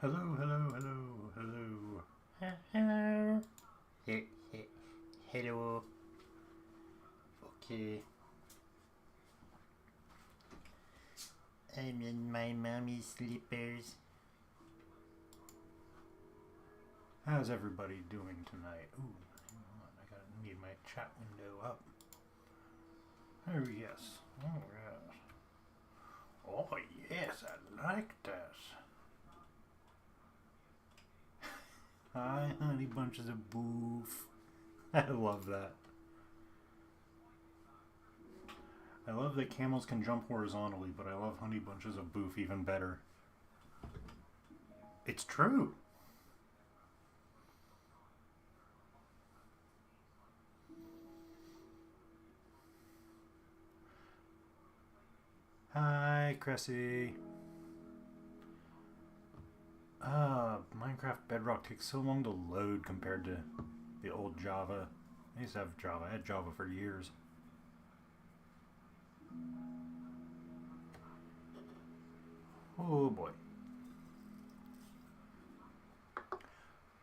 Hello, hello, hello, hello. Hello. Hello. Okay. I'm in my mommy's slippers. How's everybody doing tonight? Ooh, hang on. I gotta need my chat window up. Oh, yes. Oh, yes. Oh, yes, I like this. Hi, honey bunches of boof. I love that. I love that camels can jump horizontally, but I love honey bunches of boof even better. It's true. Hi, Cressy. Minecraft Bedrock takes so long to load compared to the old Java. I used to have Java. I had Java for years. Oh boy.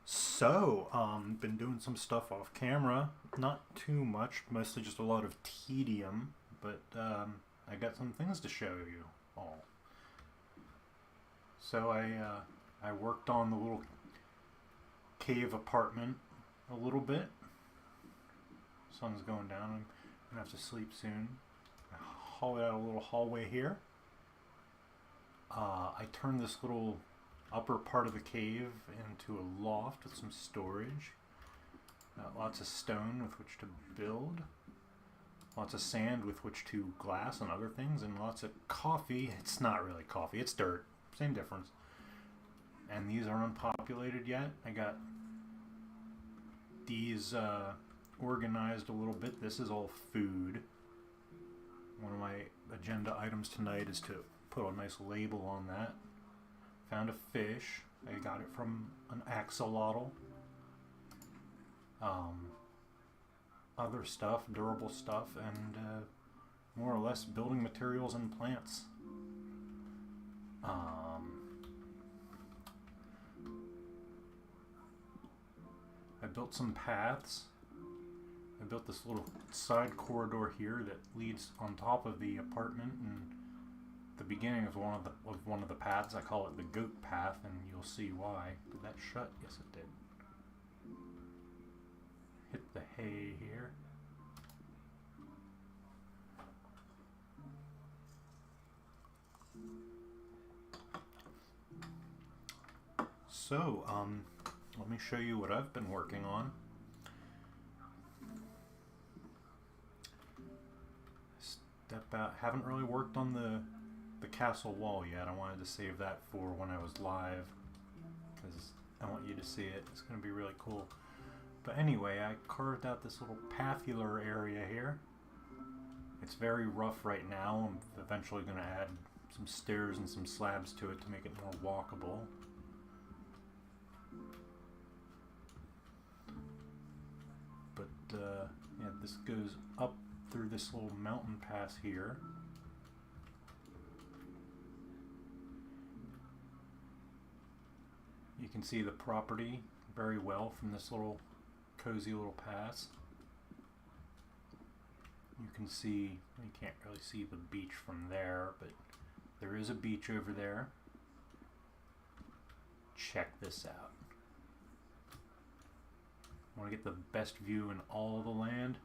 So, been doing some stuff off camera. Not too much, mostly just a lot of tedium, but I got some things to show you all. So I worked on the little cave apartment a little bit. Sun's going down. I'm gonna have to sleep soon. I hollowed out a little hallway here. I turned this little upper part of the cave into a loft with some storage. Lots of stone with which to build. Lots of sand with which to glass and other things. And lots of coffee. It's not really coffee, it's dirt. Same difference. And these aren't unpopulated yet. I got these organized a little bit. This is all food. One of my agenda items tonight is to put a nice label on that. Found a fish. I got it from an axolotl. Other stuff, durable stuff, and more or less building materials and plants. I built some paths. I built this little side corridor here that leads on top of the apartment, and the beginning of one of the paths. I call it the goat path, and you'll see why. Did that shut? Yes, it did. Hit the hay here. So, let me show you what I've been working on. Step out. Haven't really worked on the castle wall yet. I wanted to save that for when I was live, because I want you to see it. It's going to be really cool. But anyway, I carved out this little pathular area here. It's very rough right now. I'm eventually going to add some stairs and some slabs to it to make it more walkable. But yeah, this goes up through this little mountain pass here. You can see the property very well from this little cozy little pass. You can see, you can't really see the beach from there, but there is a beach over there. Check this out. Want to get the best view in all of the land?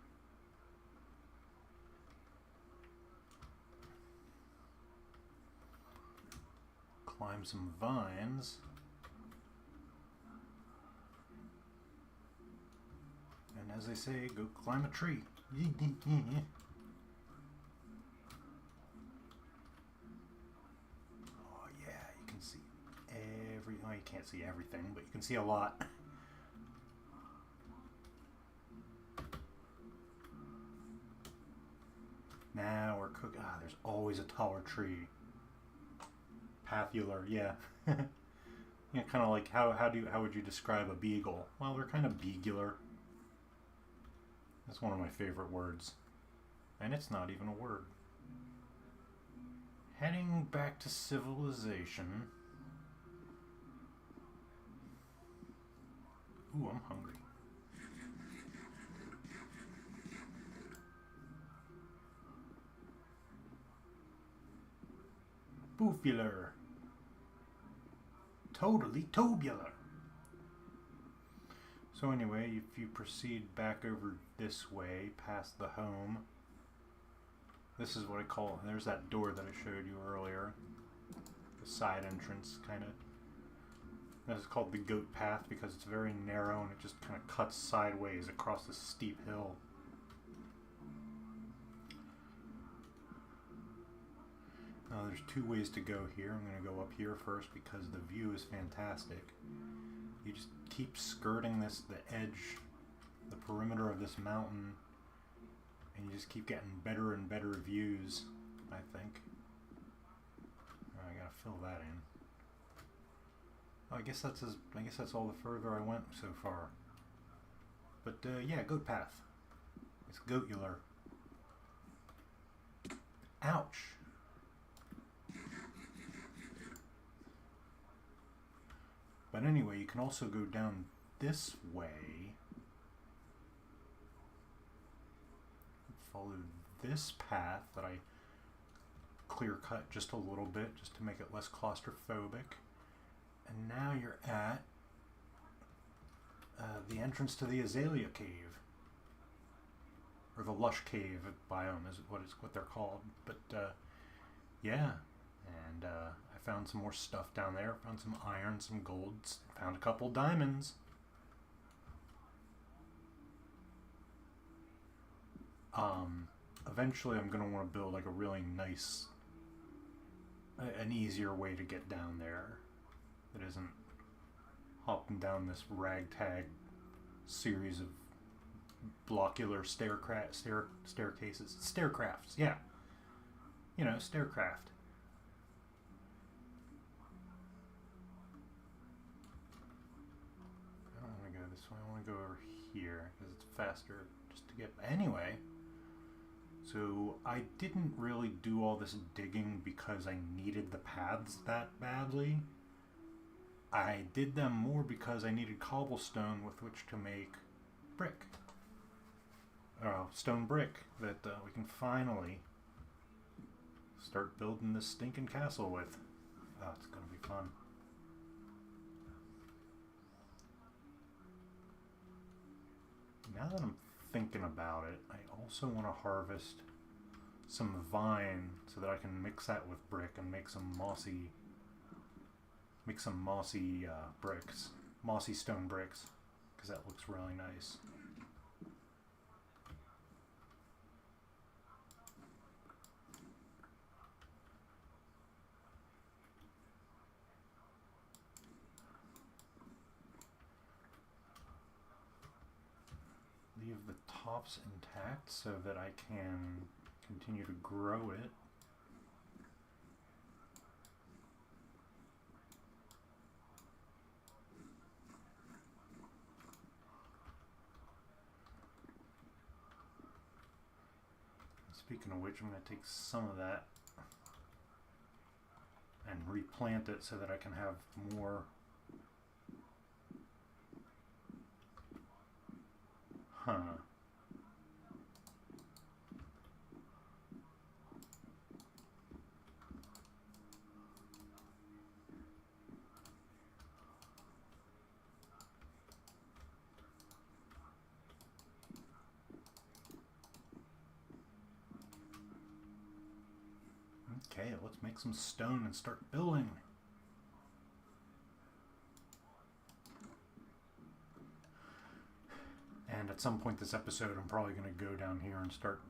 Climb some vines. And as they say, go climb a tree. Oh yeah, you can see well, you can't see everything, but you can see a lot. Now we're cooking. There's always a taller tree. Pathular, yeah. Yeah, kind of like how would you describe a beagle? Well, they're kind of beagular. That's one of my favorite words. And it's not even a word. Heading back to civilization. Ooh, I'm hungry. Boofular. Totally tubular. So anyway, if you proceed back over this way, past the home, this is what I call, there's that door that I showed you earlier. The side entrance, kind of. This is called the goat path because it's very narrow and it just kind of cuts sideways across this steep hill. There's two ways to go here. I'm going to go up here first because the view is fantastic. You just keep skirting the edge, the perimeter of this mountain, and you just keep getting better and better views, I think. I gotta fill that in. Oh, I guess that's all the further I went so far. But yeah, goat path. It's goatular. Ouch. But anyway, you can also go down this way. Follow this path that I clear cut just a little bit just to make it less claustrophobic. And now you're at the entrance to the Azalea Cave. Or the Lush Cave biome is what they're called. But yeah, and I found some more stuff down there. Found some iron, some golds, found a couple diamonds. Eventually I'm going to want to build like a really nice, an easier way to get down there that isn't hopping down this ragtag series of blockular staircases. Staircrafts, yeah. You know, staircraft. I don't want to go this way. I want to go over here because it's faster just to get... Anyway, so I didn't really do all this digging because I needed the paths that badly. I did them more because I needed cobblestone with which to make brick. Stone brick that we can finally start building this stinking castle with. Oh, it's gonna be fun. Now that I'm thinking about it, I also want to harvest some vine so that I can mix that with brick and make some mossy bricks, mossy stone bricks, because that looks really nice. Leave the tops intact so that I can continue to grow it. Speaking of which, I'm going to take some of that and replant it so that I can have more. Huh. Okay, let's make some stone and start building. And at some point this episode, I'm probably going to go down here and start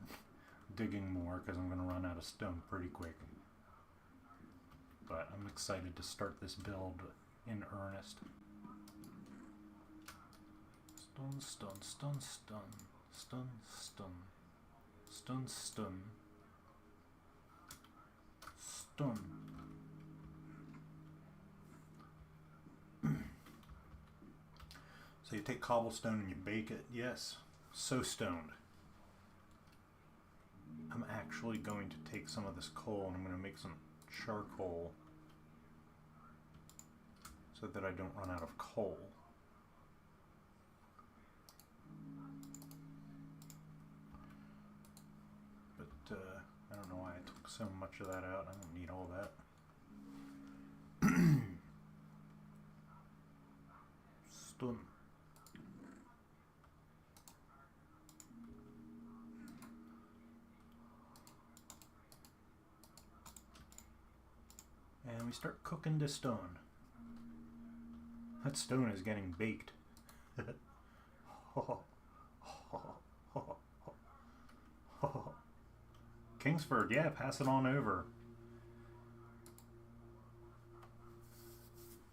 digging more because I'm going to run out of stone pretty quick. But I'm excited to start this build in earnest. Stun, stun, stun, stun, stun, stun, stun, stun, stun. So you take cobblestone and you bake it. Yes, so stoned. I'm actually going to take some of this coal and I'm going to make some charcoal so that I don't run out of coal. so much of that out. I don't need all that. Stun. And we start cooking the stone. That stone is getting baked. Kingsford, yeah, pass it on over.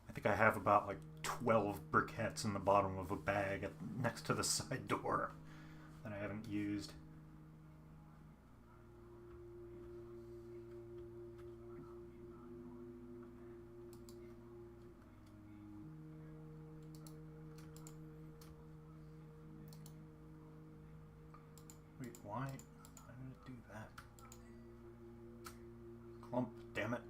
I think I have about like 12 briquettes in the bottom of a bag next to the side door that I haven't used. Wait, why did it do that? Clump, damn it.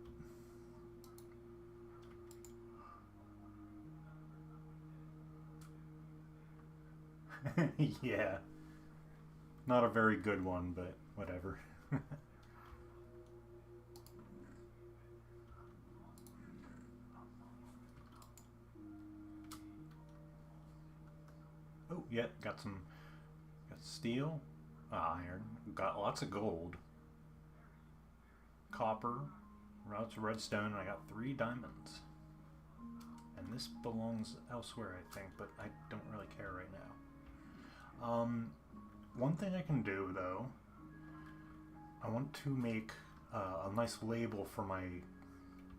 Yeah. Not a very good one, but whatever. Oh, yeah, got steel, iron, got lots of gold, copper, lots of redstone, and I got 3 diamonds. And this belongs elsewhere, I think, but I don't really care right now. One thing I can do, though, I want to make a nice label for my...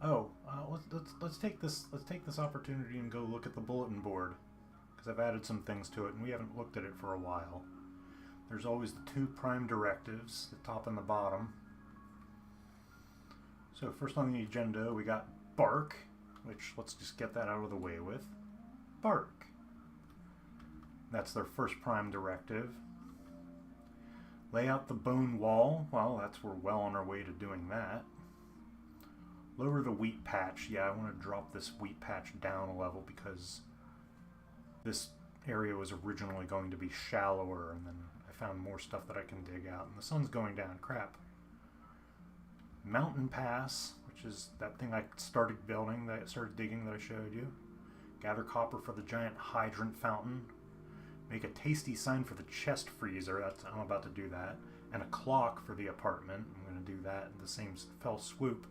Oh, let's take this opportunity and go look at the bulletin board, because I've added some things to it, and we haven't looked at it for a while. There's always the 2 prime directives, the top and the bottom. So first on the agenda, we got bark, which let's just get that out of the way with. Bark. That's their first prime directive. Lay out the bone wall. Well, we're well on our way to doing that. Lower the wheat patch. Yeah, I want to drop this wheat patch down a level because this area was originally going to be shallower, and then I found more stuff that I can dig out, and the sun's going down. Crap. Mountain Pass, which is that thing I started building, that I started digging that I showed you. Gather copper for the giant hydrant fountain. Make a tasty sign for the chest freezer. I'm about to do that. And a clock for the apartment. I'm going to do that in the same fell swoop.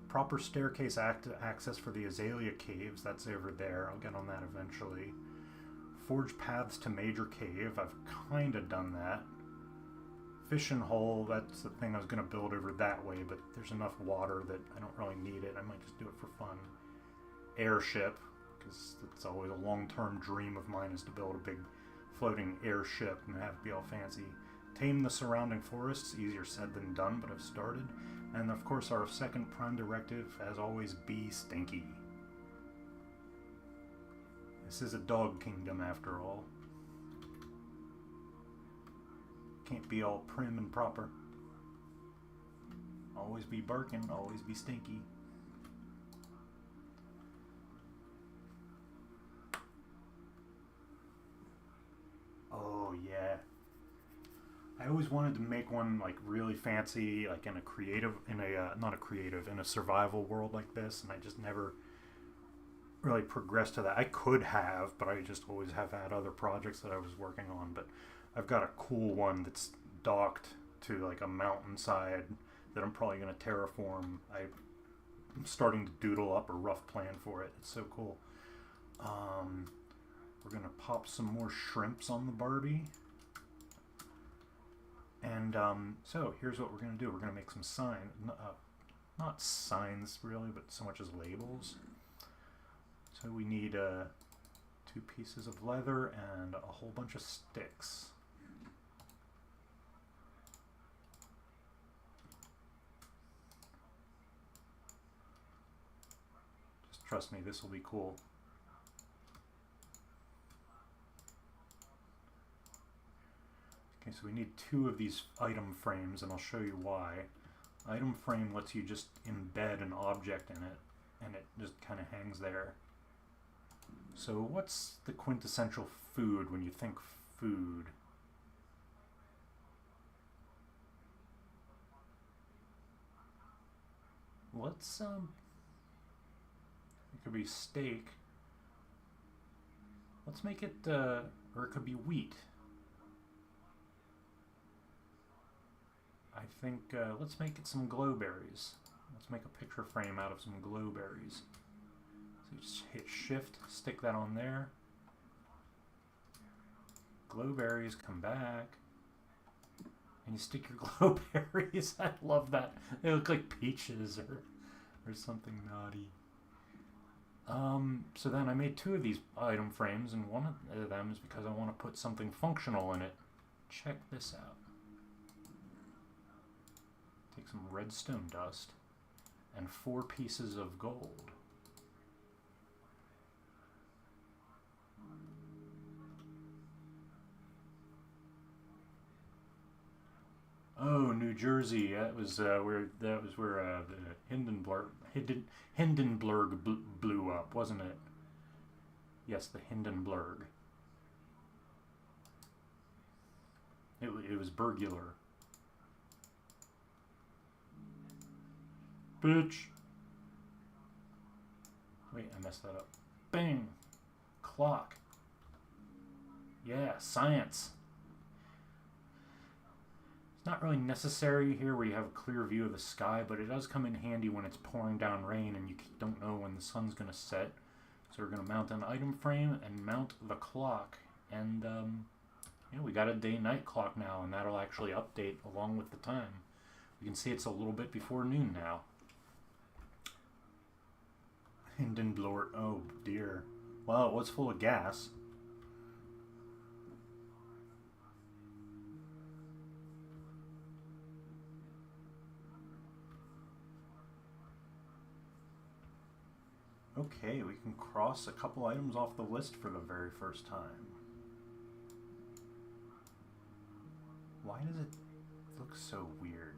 Proper staircase access for the Azalea Caves. That's over there. I'll get on that eventually. Forge paths to Major Cave. I've kind of done that. Fishing hole. That's the thing I was going to build over that way, but there's enough water that I don't really need it. I might just do it for fun. Airship, because it's always a long-term dream of mine is to build a big floating airship and have it be all fancy. Tame the surrounding forests. Easier said than done, but I've started. And of course our second prime directive, as always, be stinky. This is a dog kingdom after all. Can't be all prim and proper. Always be barking, always be stinky. Oh yeah. I always wanted to make one like really fancy, like in a survival world like this, and I just never really progressed to that. I could have, but I just always have had other projects that I was working on. But I've got a cool one that's docked to like a mountainside that I'm probably going to terraform. I'm starting to doodle up a rough plan for it. It's so cool. We're going to pop some more shrimps on the Barbie. And so here's what we're going to do. We're going to make some signs. Not signs really, but so much as labels. So we need 2 pieces of leather and a whole bunch of sticks. Just trust me, this will be cool. Okay, so we need 2 of these item frames, and I'll show you why. Item frame lets you just embed an object in it, and it just kind of hangs there. So what's the quintessential food when you think food? let's it could be steak. Let's make it or it could be wheat. I think let's make it some glowberries. Let's make a picture frame out of some glowberries. So you just hit shift, stick that on there. Glowberries, come back. And you stick your glowberries. I love that. They look like peaches or something naughty. So then I made 2 of these item frames, and one of them is because I want to put something functional in it. Check this out. Take some redstone dust and 4 pieces of gold. Oh, New Jersey. That was where the Hindenburg blew up, wasn't it? Yes, the Hindenburg. It was burglar. Bitch. Wait, I messed that up. Bang. Clock. Yeah, science. It's not really necessary here where you have a clear view of the sky, but it does come in handy when it's pouring down rain and you don't know when the sun's going to set. So we're going to mount an item frame and mount the clock. And we got a day-night clock now, and that'll actually update along with the time. You can see it's a little bit before noon now. Hindenburg, oh dear. Well, it was full of gas. Okay, we can cross a couple items off the list for the very first time. Why does it look so weird?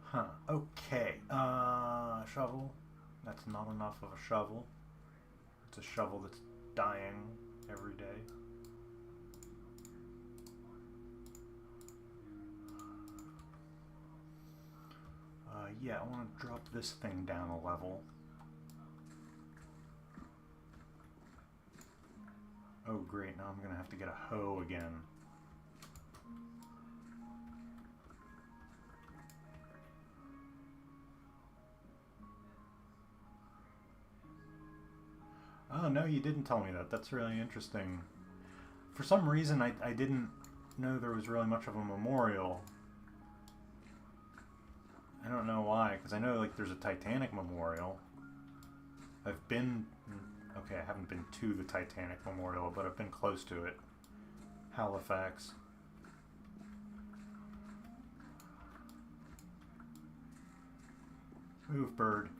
Huh, okay. Shovel. That's not enough of a shovel. It's a shovel that's dying every day. Yeah, I want to drop this thing down a level. Oh great, now I'm going to have to get a hoe again. Oh, no, you didn't tell me that. That's really interesting. For some reason, I didn't know there was really much of a memorial. I don't know why, because I know like there's a Titanic memorial. I've been... Okay, I haven't been to the Titanic memorial, but I've been close to it. Halifax. Move, bird.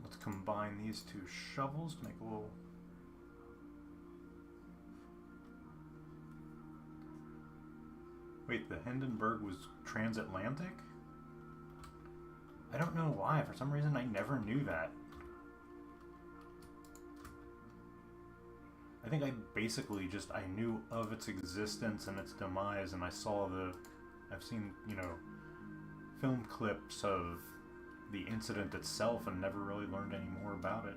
Let's combine these 2 shovels to make a little... Wait, the Hindenburg was transatlantic? I don't know why. For some reason, I never knew that. I think I basically just... I knew of its existence and its demise, and I saw the... I've seen, you know, film clips of the incident itself and never really learned any more about it.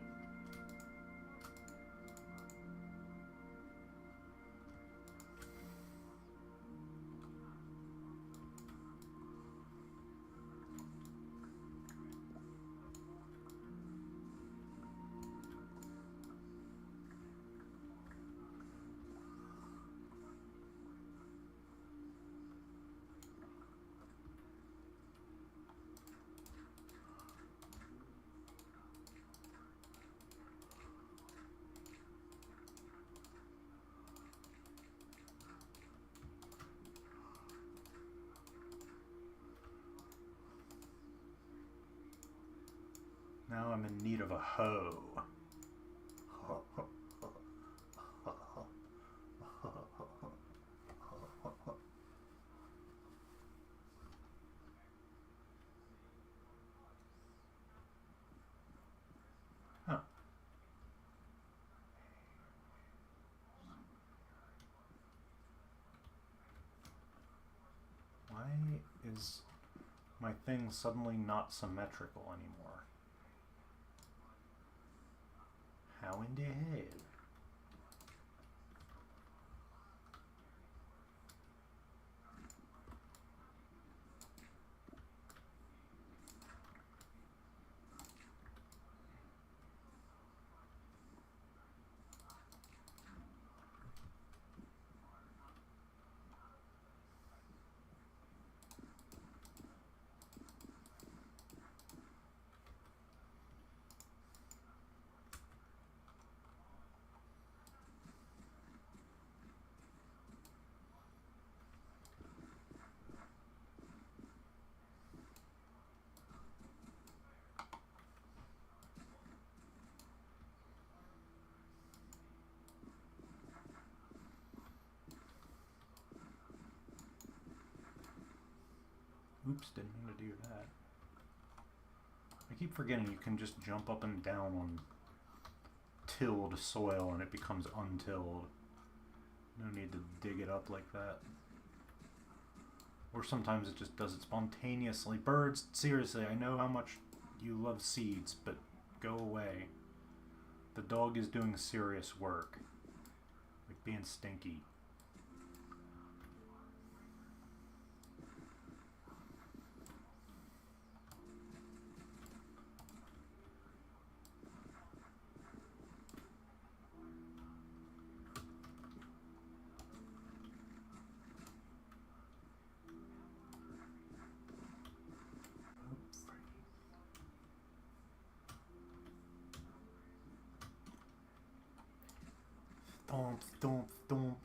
Now I'm in need of a hoe. Huh. Why is my thing suddenly not symmetrical anymore? How in the hell? Oops, didn't mean to do that. I keep forgetting you can just jump up and down on tilled soil and it becomes untilled. No need to dig it up like that. Or sometimes it just does it spontaneously. Birds, seriously, I know how much you love seeds, but go away. The dog is doing serious work. Like being stinky. Thump, thump, thump.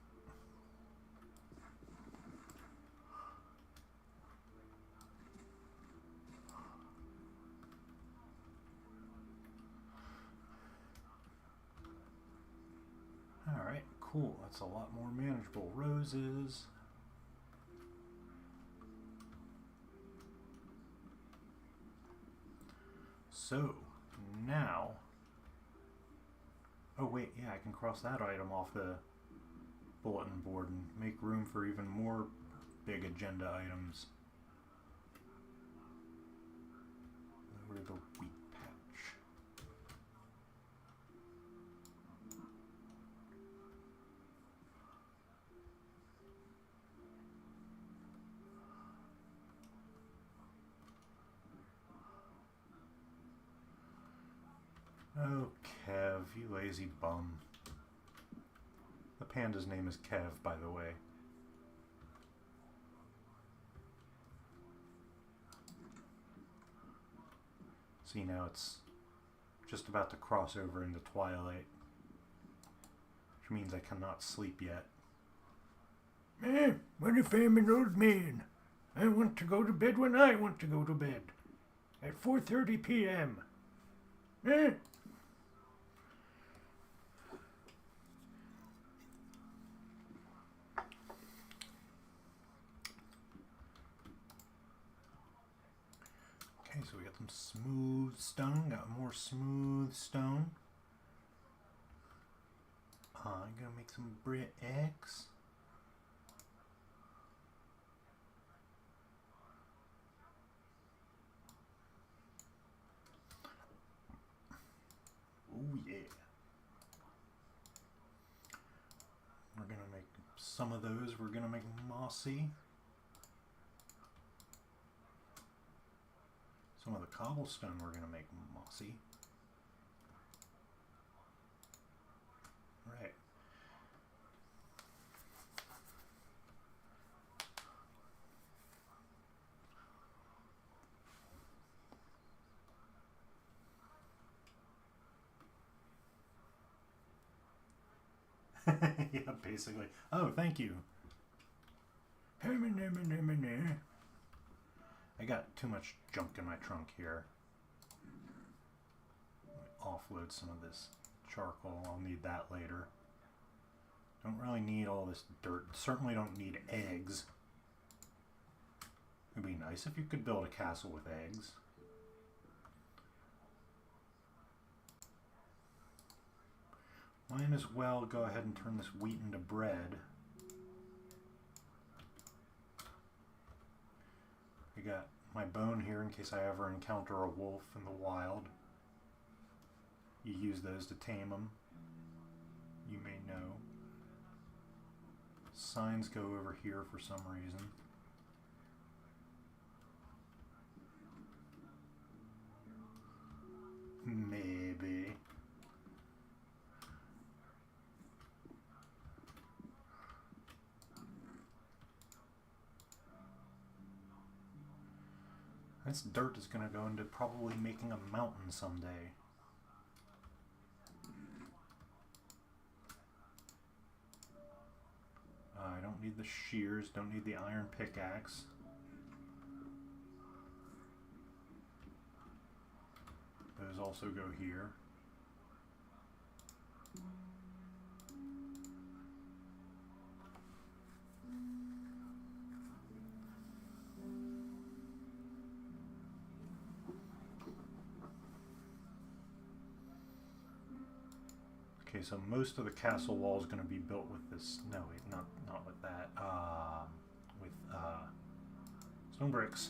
Alright, cool. That's a lot more manageable. Roses. So, now... Oh wait, yeah, I can cross that item off the bulletin board and make room for even more big agenda items. Lower the wheat patch. Oh, Kev, you lazy bum. The panda's name is Kev, by the way. See, now it's just about to cross over into twilight, which means I cannot sleep yet. What if I'm an old man? I want to go to bed when I want to go to bed. At 4:30 p.m. Okay, so we got some smooth stone. Got more smooth stone. I'm gonna make some brick X. Oh yeah. We're gonna make some of those. We're gonna make mossy. Some of the cobblestone we're gonna make mossy. Right. Yeah, basically. Oh, thank you. I got too much junk in my trunk here. offload some of this charcoal. I'll need that later. Don't really need all this dirt. Certainly don't need eggs. It'd be nice if you could build a castle with eggs. Might as well go ahead and turn this wheat into bread. I got my bone here in case I ever encounter a wolf in the wild. You use those to tame them. You may know. Signs go over here for some reason. Maybe. This dirt is going to go into probably making a mountain someday. I don't need the shears, don't need the iron pickaxe. Those also go here. Okay, so most of the castle wall is going to be built with this. No, wait, not with that. With stone bricks.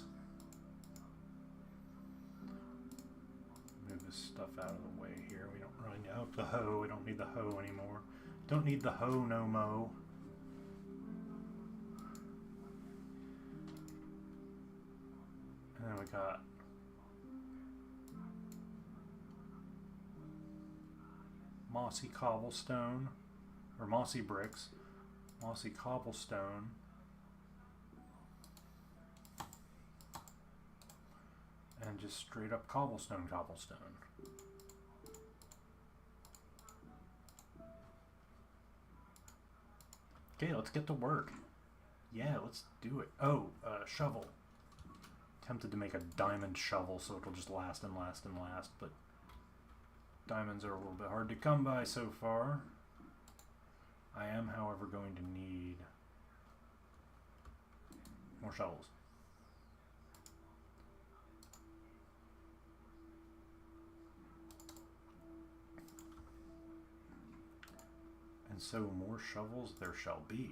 Move this stuff out of the way here. We don't really know the hoe. We don't need the hoe anymore. Don't need the hoe no mo. And then we got mossy cobblestone, or mossy bricks, mossy cobblestone, and just straight up cobblestone. Okay, let's get to work. Yeah, let's do it. Oh, shovel. Tempted to make a diamond shovel so it'll just last and last and last, but diamonds are a little bit hard to come by so far. I am, however, going to need more shovels. And so more shovels there shall be.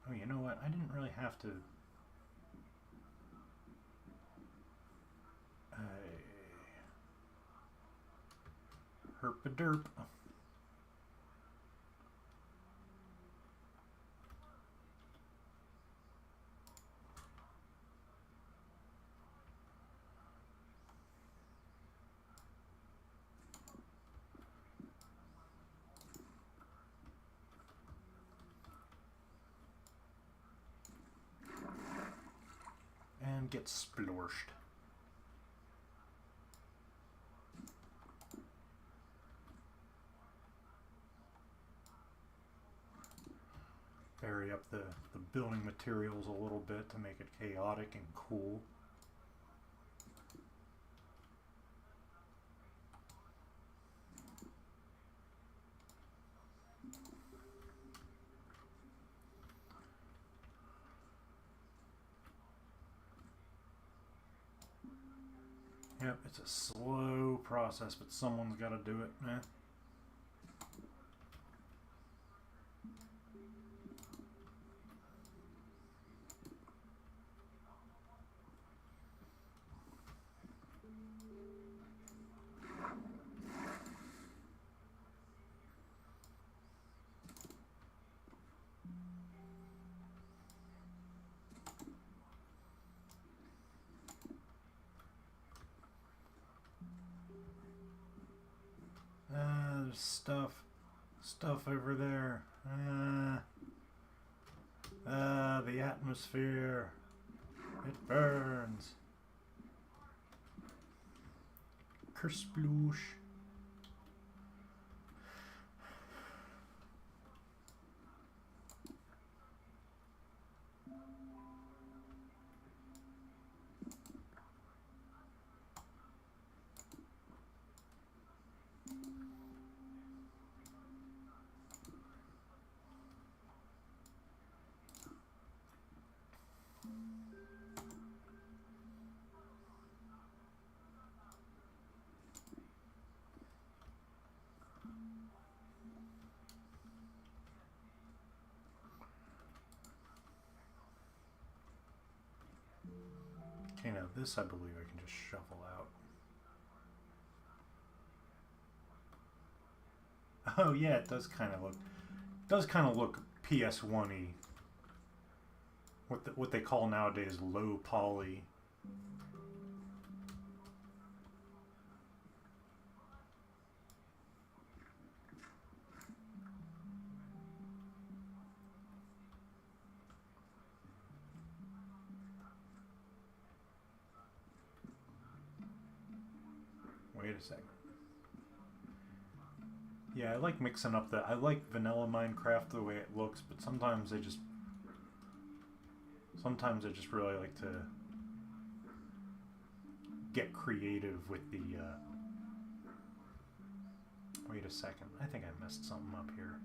Oh, you know what? I didn't really have to... herp-a-derp. And get splorshed. Vary up the building materials a little bit to make it chaotic and cool. Yep, it's a slow process, but someone's got to do it, man. There's stuff over there. The atmosphere. It burns. Kersploosh. Okay, now this I believe I can just shuffle out. Oh yeah, it does kind of look PS1-y. What they call nowadays low poly. Wait a second. Yeah, I like mixing up I like vanilla Minecraft the way it looks, but sometimes I just really like to get creative with the, wait a second. I think I messed something up here.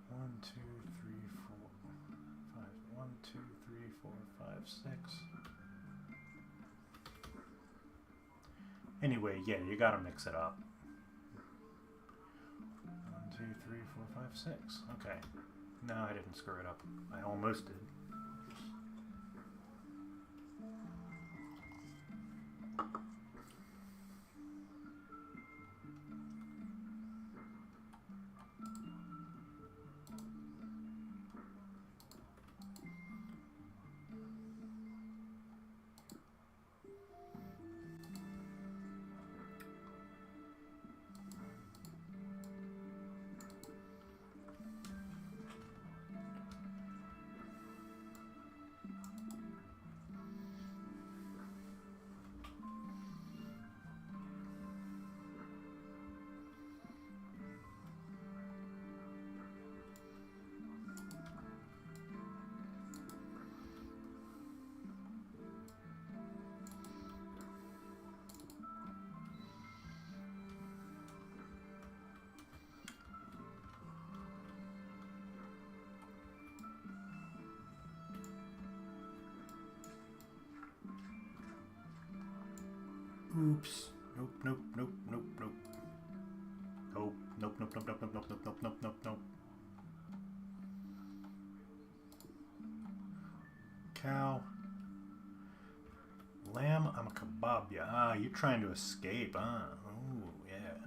One, two, three, four, five. 1, 2, 3, 4, 5, 6. Anyway, yeah, you gotta mix it up. 1, 2, 3, 4, 5, 6. Okay. No, I didn't screw it up. I almost did. Oops. Nope, nope, nope, nope, nope. Nope, nope, nope, nope, nope, nope, nope, nope, nope, nope, nope. Cow. Lamb, I'm a kebab. Yeah. Ah, you're trying to escape, huh? Oh, yeah.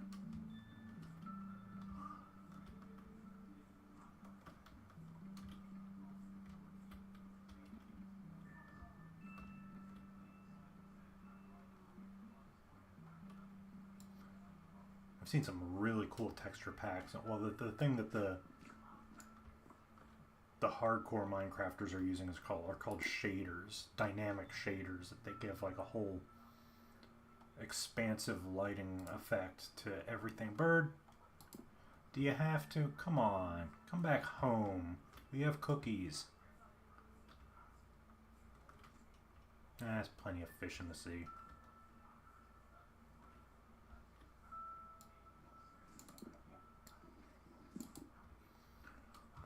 I've seen some really cool texture packs. Well, the thing that the hardcore Minecrafters are using are called shaders, dynamic shaders that they give like a whole expansive lighting effect to everything. Bird, do you have to? Come on, come back home. We have cookies. There's plenty of fish in the sea.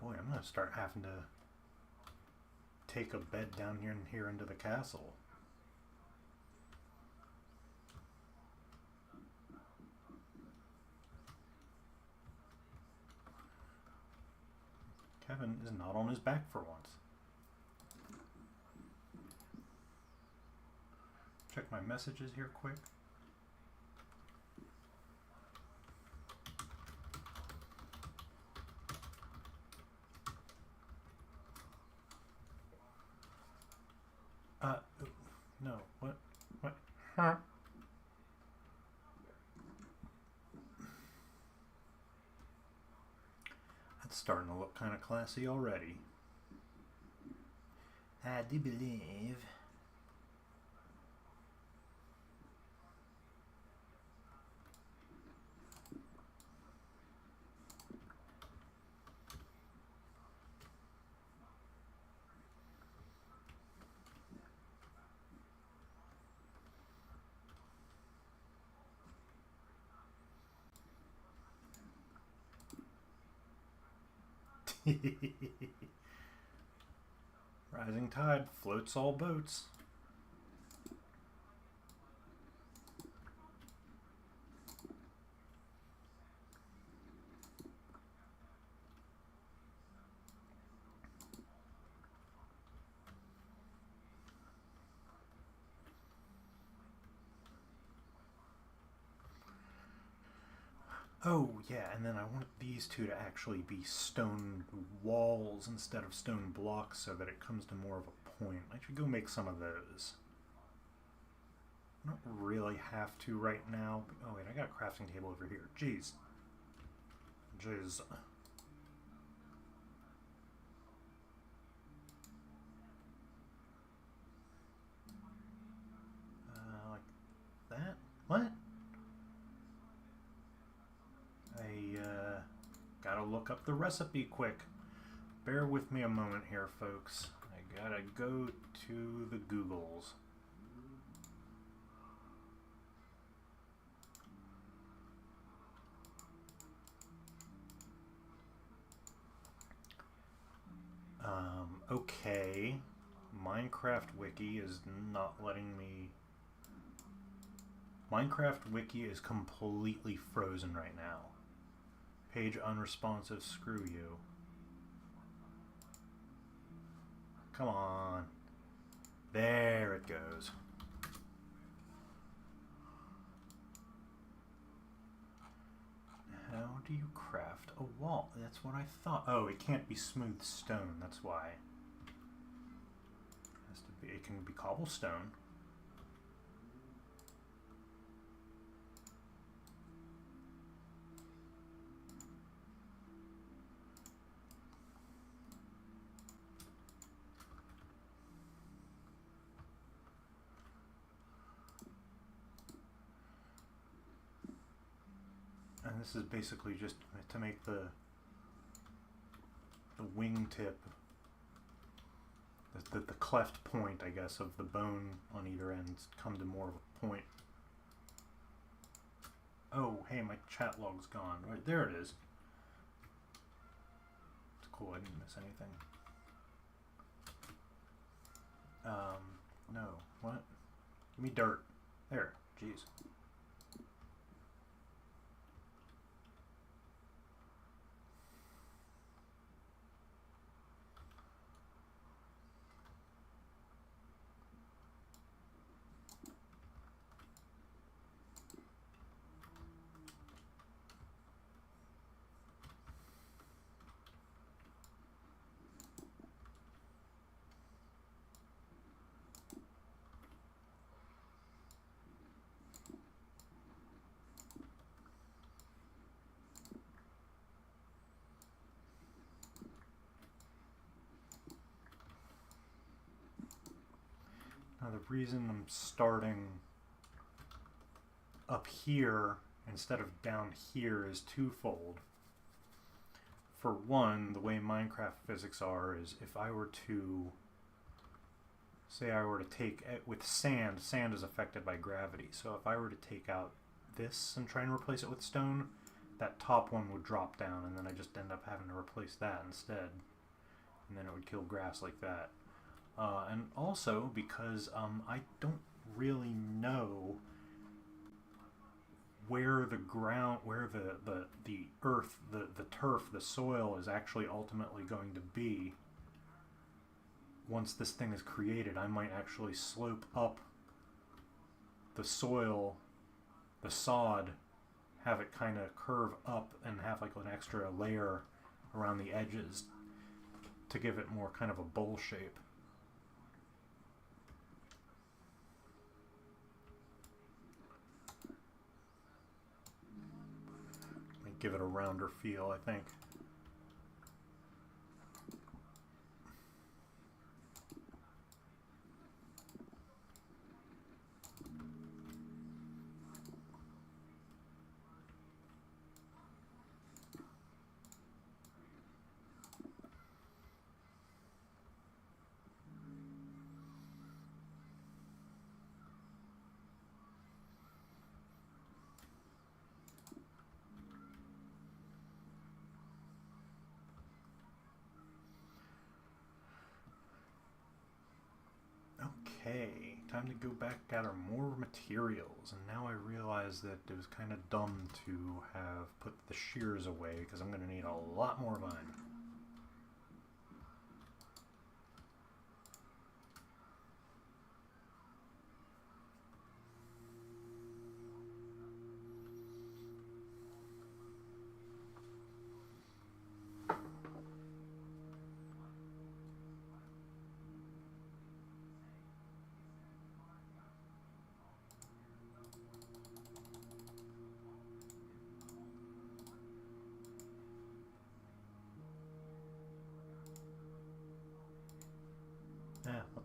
Boy, I'm gonna start having to take a bed down here into the castle. Kevin is not on his back for once. Check my messages here quick. No, what? Huh? That's starting to look kind of classy already. I do believe. Rising tide floats all boats. Oh, yeah, and then I want these two to actually be stone walls instead of stone blocks so that it comes to more of a point. I should go make some of those. I don't really have to right now. Oh, wait, I got a crafting table over here. Jeez. Jeez. Like that? What? I gotta look up the recipe quick. Bear with me a moment here, folks. I gotta go to the Googles. Okay. Minecraft Wiki is not letting me... Minecraft Wiki is completely frozen right now. Page unresponsive, screw you. Come on. There it goes. How do you craft a wall? That's what I thought. Oh, it can't be smooth stone, that's why. It has to be, it can be cobblestone. And this is basically just to make the wingtip, the cleft point, I guess, of the bone on either end come to more of a point. Oh, hey, my chat log's gone. Right, there it is. It's cool, I didn't miss anything. No. What? Give me dirt. There. Jeez. Now the reason I'm starting up here instead of down here is twofold. For one, the way Minecraft physics are is if I were to, say I were to take, with sand, sand is affected by gravity. So if I were to take out this and try and replace it with stone, that top one would drop down and then I just end up having to replace that instead. And then it would kill grass like that. And also because I don't really know where the ground, where the earth, the turf, the soil is actually ultimately going to be. Once this thing is created, I might actually slope up the soil, the sod, have it kind of curve up and have like an extra layer around the edges to give it more kind of a bowl shape. Give it a rounder feel, I think. Okay, time to go back, gather more materials, and now I realize that it was kind of dumb to have put the shears away because I'm going to need a lot more vine.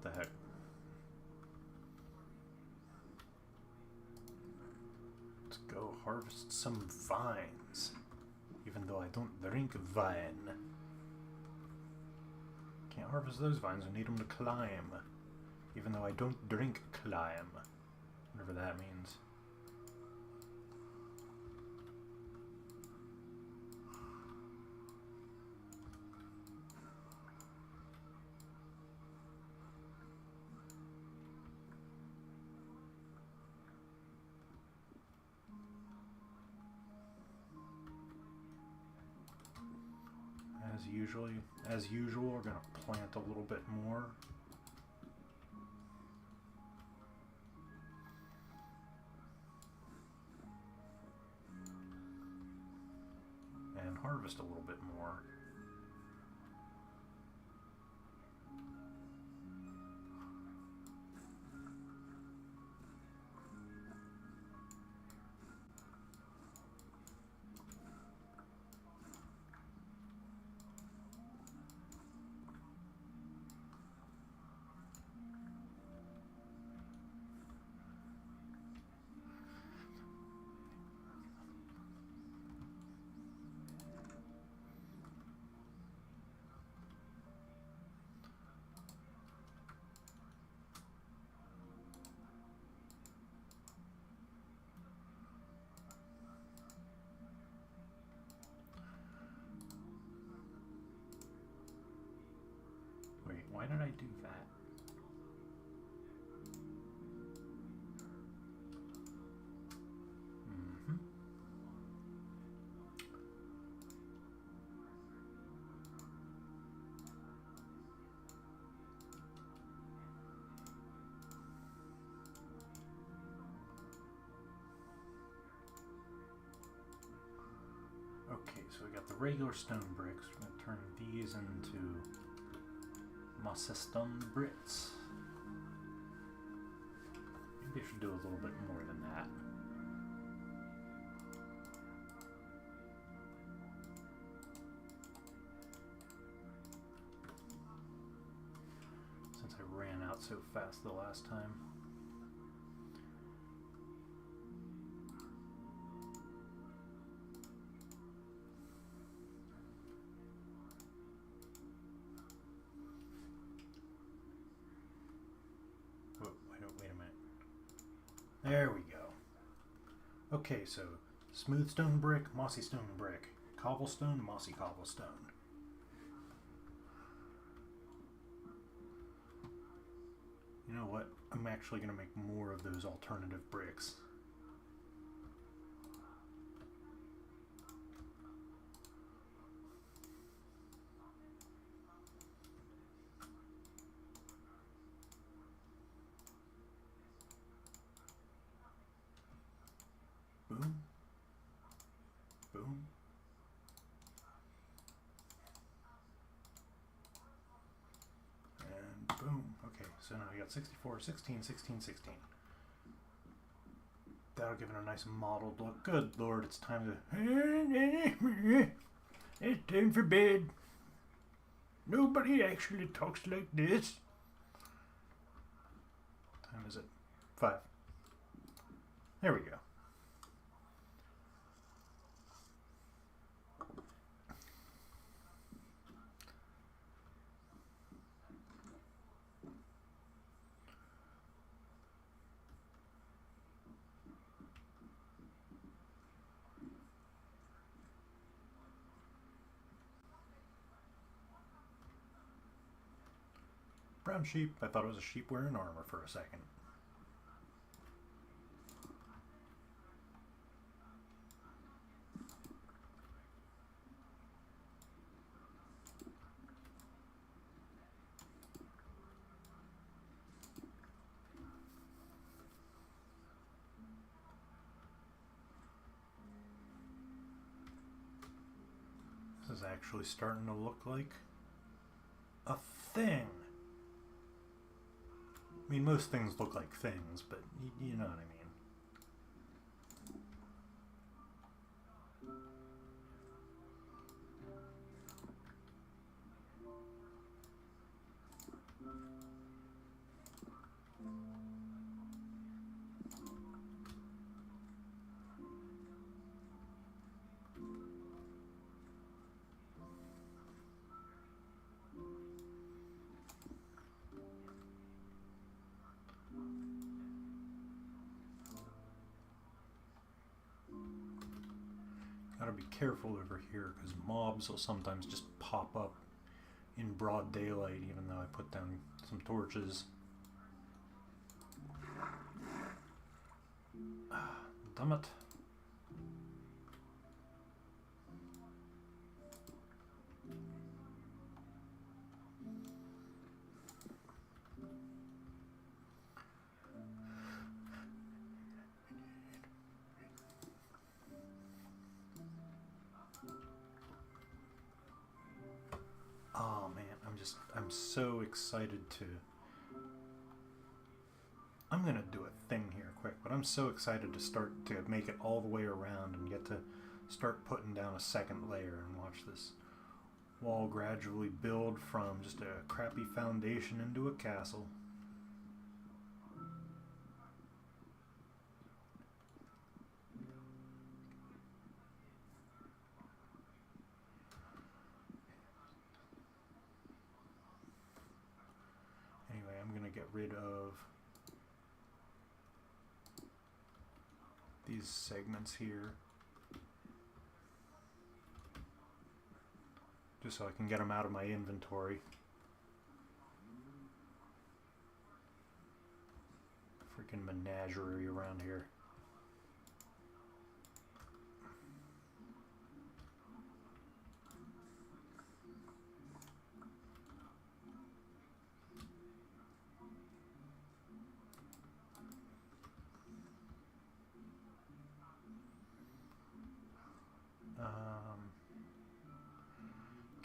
the heck? Let's go harvest some vines. Even though I don't drink vine. Can't harvest those vines, I need them to climb. Even though I don't drink climb. Whatever that means. As usual, we're going to plant a little bit more. And harvest a little bit more. Wait, why did I do that? Okay, so we got the regular stone bricks. We're going to turn these into mossy stone bricks. Maybe I should do a little bit more than that. Since I ran out so fast the last time. There we go. Okay, so smooth stone brick, mossy stone brick, cobblestone, mossy cobblestone. You know what? I'm actually going to make more of those alternative bricks. Boom. Boom. And boom. Okay, so now we got 64, 16, 16, 16. That'll give it a nice mottled look. Good lord, it's time to... It's time for bed. Nobody actually talks like this. What time is it? 5. There we go. Brown sheep. I thought it was a sheep wearing armor for a second. This is actually starting to look like a thing. I mean, most things look like things, but you know what I mean. Gotta be careful over here because mobs will sometimes just pop up in broad daylight even though I put down some torches. Damn it. Oh man, I'm so excited to... I'm gonna do a thing here quick, but I'm so excited to start to make it all the way around and get to start putting down a second layer and watch this wall gradually build from just a crappy foundation into a castle. Anyway, I'm gonna get rid of these segments here just so I can get them out of my inventory. Freaking menagerie around here.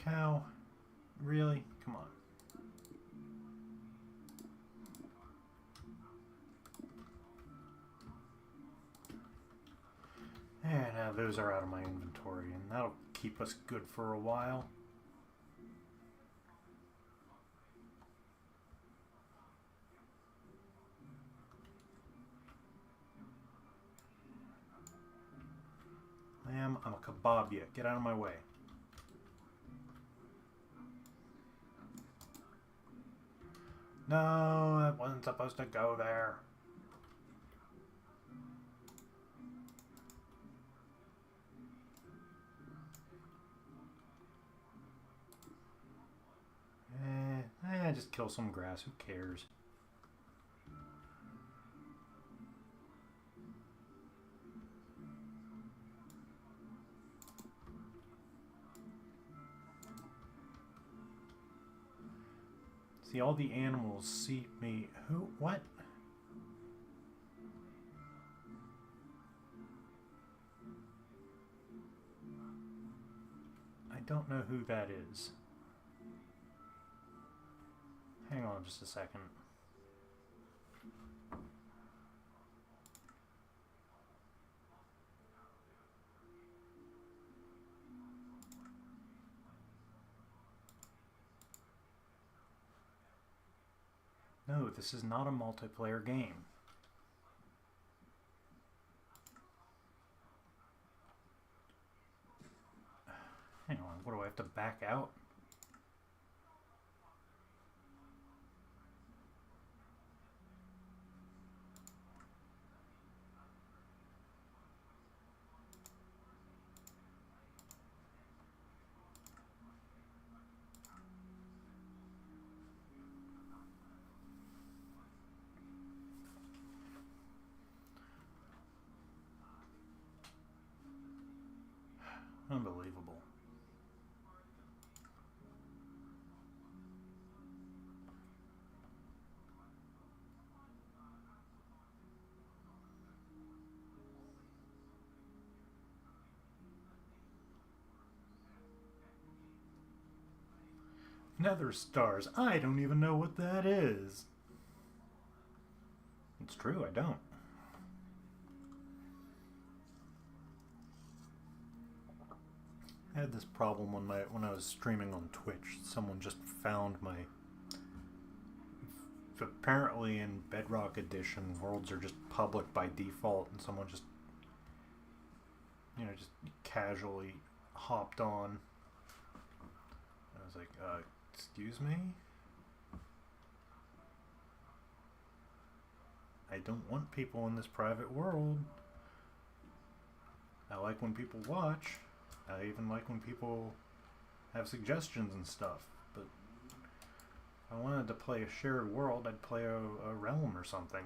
Cow? Really? Come on. And now those are out of my inventory, and that'll keep us good for a while. Ma'am, I'm a kebab yet. Get out of my way. No, that wasn't supposed to go there. Just kill some grass. Who cares? See, all the animals see me. Who? What? I don't know who that is. Hang on just a second. No, this is not a multiplayer game. Hang on, what do I have to back out? Unbelievable. Nether stars. I don't even know what that is. It's true, I don't. I had this problem when I was streaming on Twitch. Someone just found my... Apparently in Bedrock Edition, worlds are just public by default, and someone just, just casually hopped on. I was like, excuse me? I don't want people in this private world. I like when people watch. I even like when people have suggestions and stuff, but if I wanted to play a shared world, I'd play a realm or something.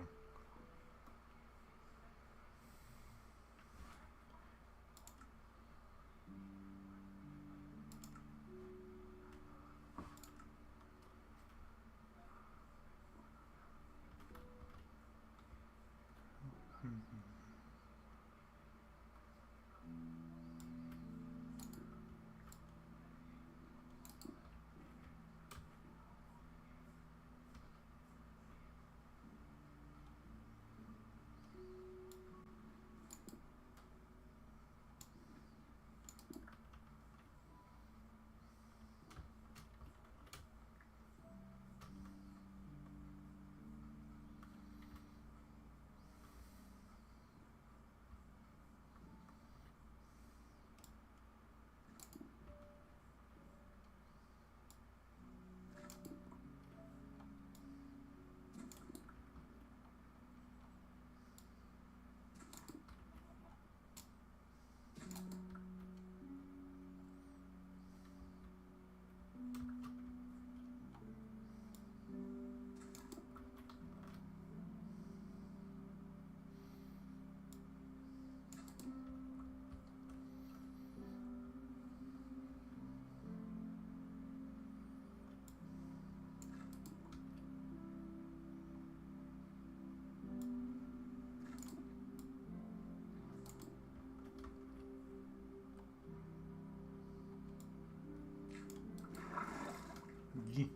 Yeah.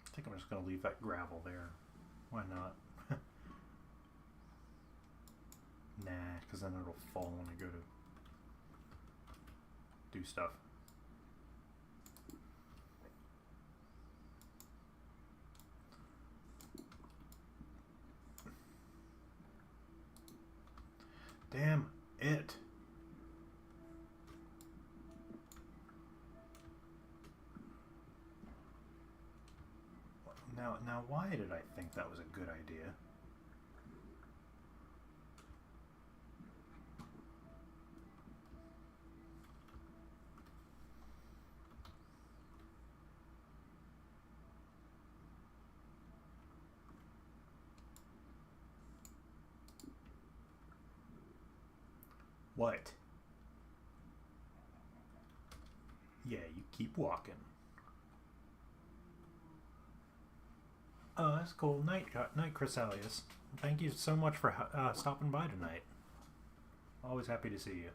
I think I'm just going to leave that gravel there. Why not? Nah, because then it'll fall when I go to do stuff. Damn it. Now, why did I think that was a good idea? What? Yeah, you keep walking. Oh, that's cool. Night, Chrysalius. Thank you so much for stopping by tonight. Always happy to see you.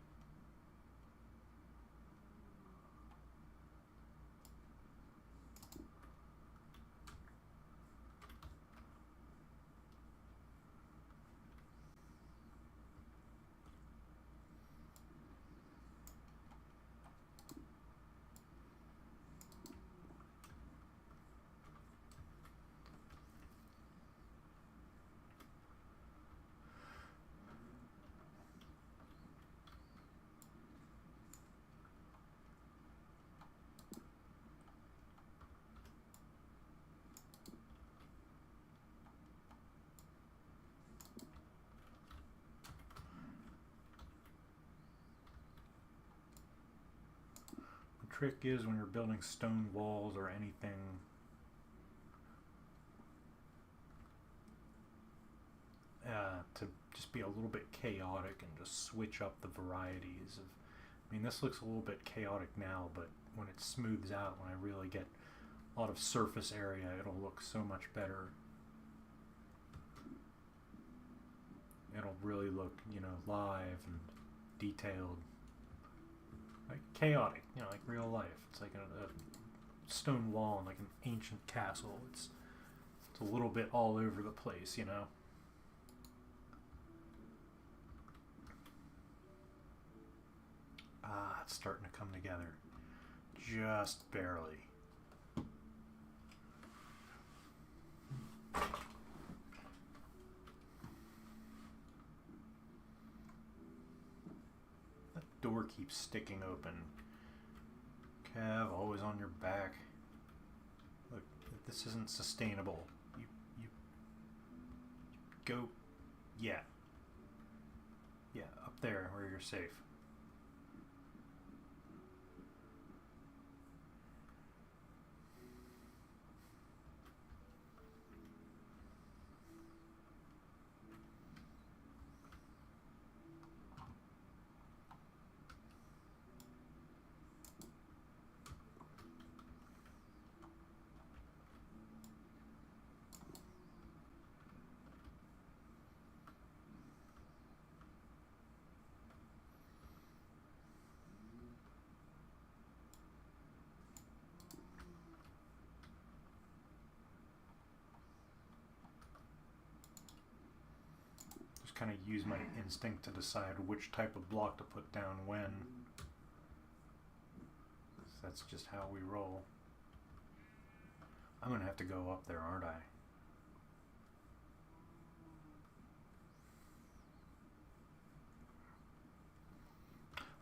The trick is when you're building stone walls or anything, to just be a little bit chaotic and just switch up the varieties of. I mean, this looks a little bit chaotic now, but when it smooths out, when I really get a lot of surface area, it'll look so much better. It'll really look, live and detailed. Like chaotic, like real life. It's like a stone wall and like an ancient castle. It's a little bit all over the place, Ah, it's starting to come together. just barely. That door keeps sticking open. Cav, always on your back. Look, this isn't sustainable. You go, yeah. Yeah, up there where you're safe. Kind of use my instinct to decide which type of block to put down when. That's just how we roll. I'm gonna have to go up there, aren't I?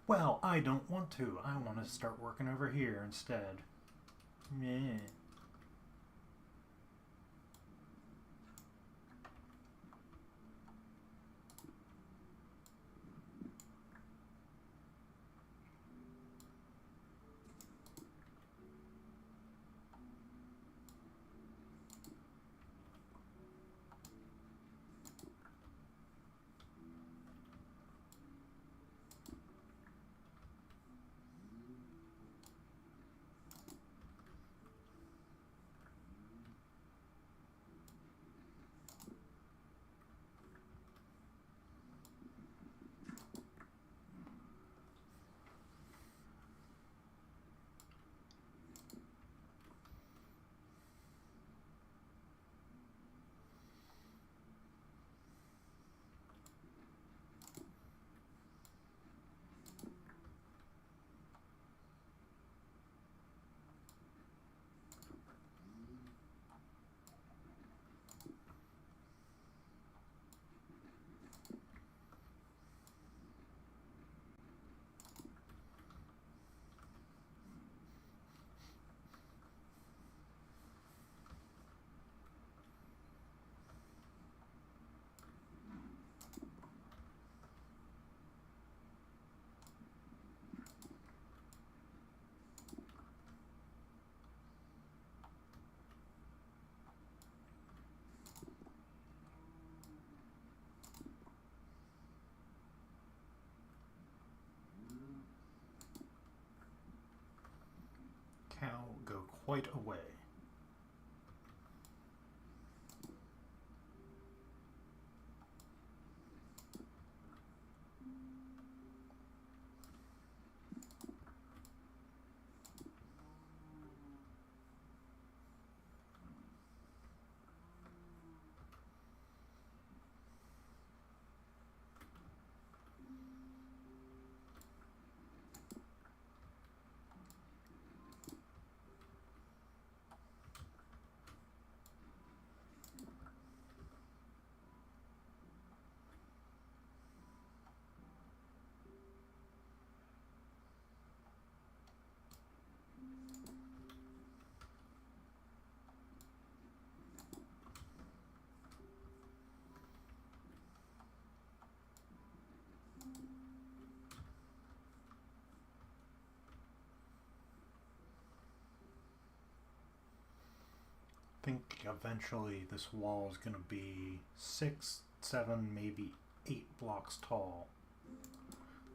Well, I don't want to. I want to start working over here instead. Meh. Cow go quite a way. I think eventually this wall is going to be 6, 7, maybe 8 blocks tall.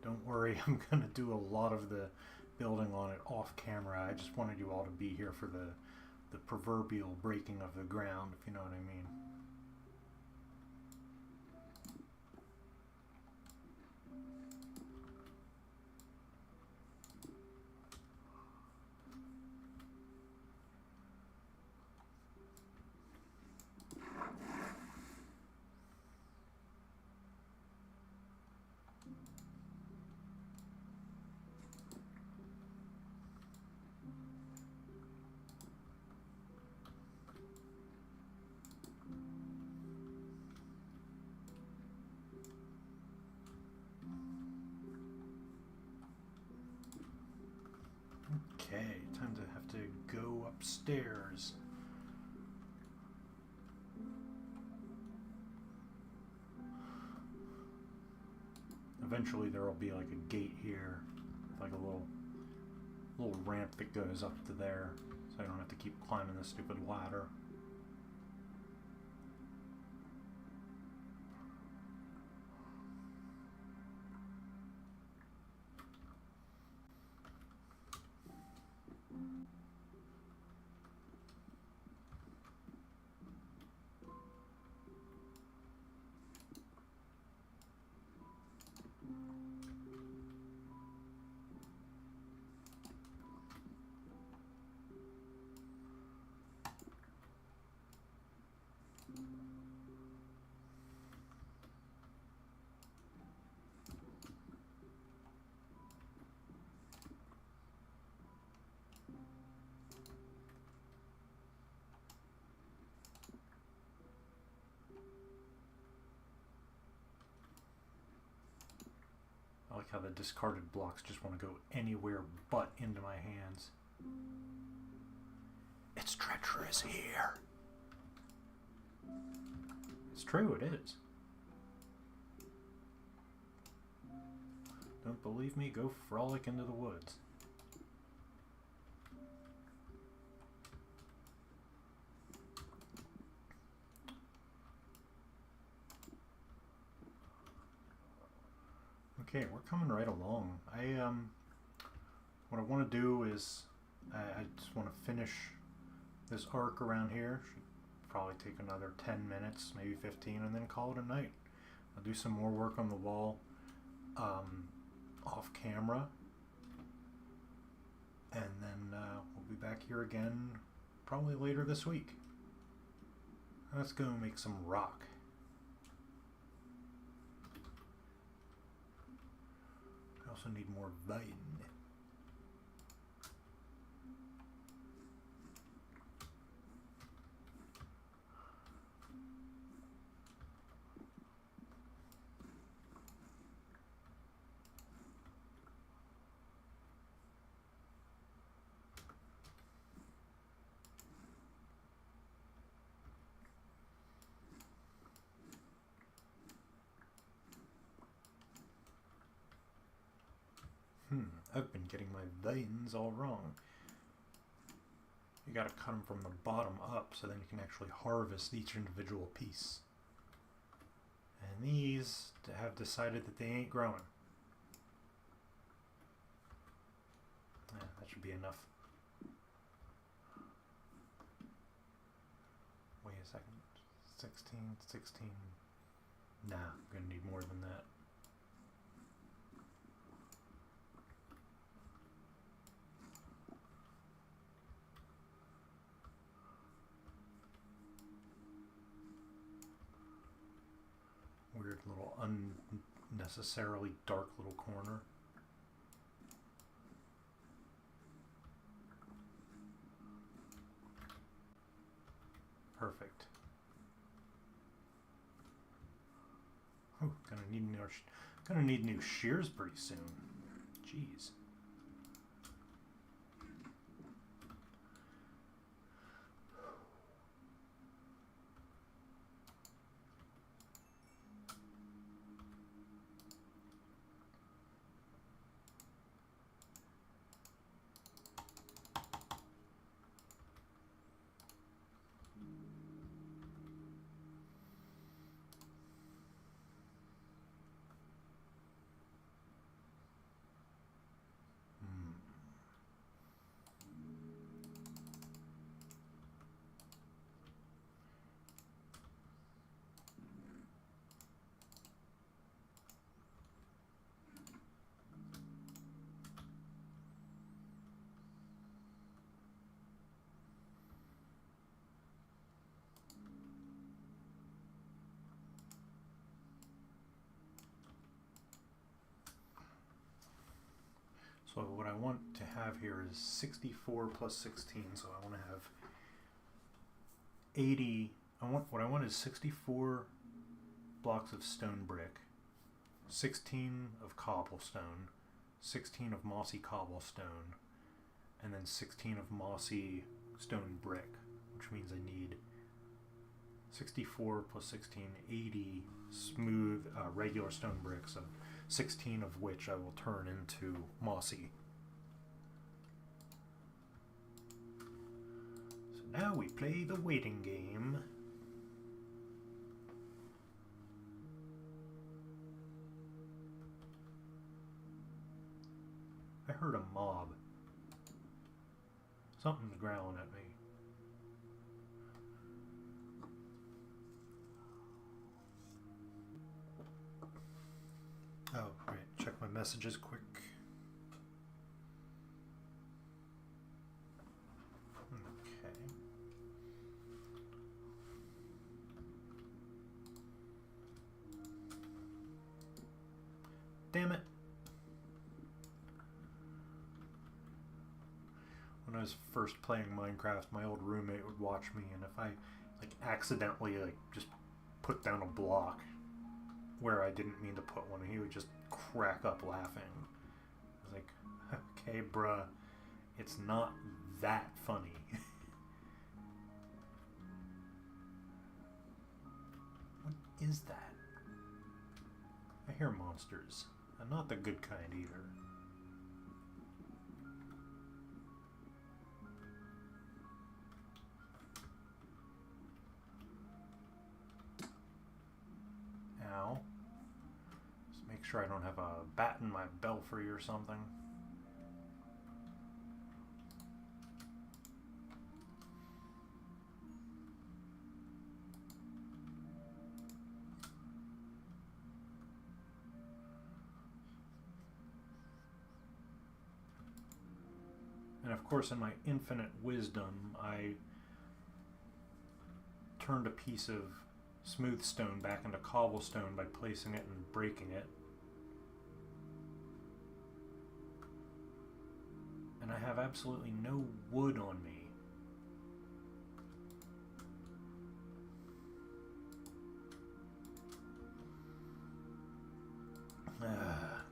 Don't worry, I'm going to do a lot of the building on it off camera. I just wanted you all to be here for the proverbial breaking of the ground, if you know what I mean. upstairs. Eventually there will be like a gate here, like a little ramp that goes up to there, so I don't have to keep climbing this stupid ladder. I like how the discarded blocks just want to go anywhere but into my hands. It's treacherous here. It's true, it is. Don't believe me? Go frolic into the woods. Okay, we're coming right along. What I want to do is I just want to finish this arc around here. Should probably take another 10 minutes, maybe 15, and then call it a night. I'll do some more work on the wall off camera, and then we'll be back here again probably later this week. Let's go make some rock. I also need more vine. I've been getting my veins all wrong. You gotta cut them from the bottom up so then you can actually harvest each individual piece. And these have decided that they ain't growing. Yeah, that should be enough. Wait a second. 16. Nah, I'm gonna need more than that. Weird little unnecessarily dark little corner. Perfect. Oh, gonna need new shears pretty soon. Jeez. So what I want to have here is 64 plus 16, so I want to have 80. What I want is 64 blocks of stone brick, 16 of cobblestone, 16 of mossy cobblestone, and then 16 of mossy stone brick, which means I need 64 plus 16, 80 smooth regular stone bricks, of 16 of which I will turn into mossy. So now we play the waiting game. I heard a mob. Something's growling at me. Oh, right. Check my messages quick. Okay. Damn it. When I was first playing Minecraft, my old roommate would watch me, and if I like accidentally just put down a block where I didn't mean to put one, he would just crack up laughing. I was like, okay, bruh, it's not that funny. What is that? I hear monsters, and not the good kind either. Ow. Just make sure I don't have a bat in my belfry or something. And of course, in my infinite wisdom, I turned a piece of smooth stone back into cobblestone by placing it and breaking it. And I have absolutely no wood on me.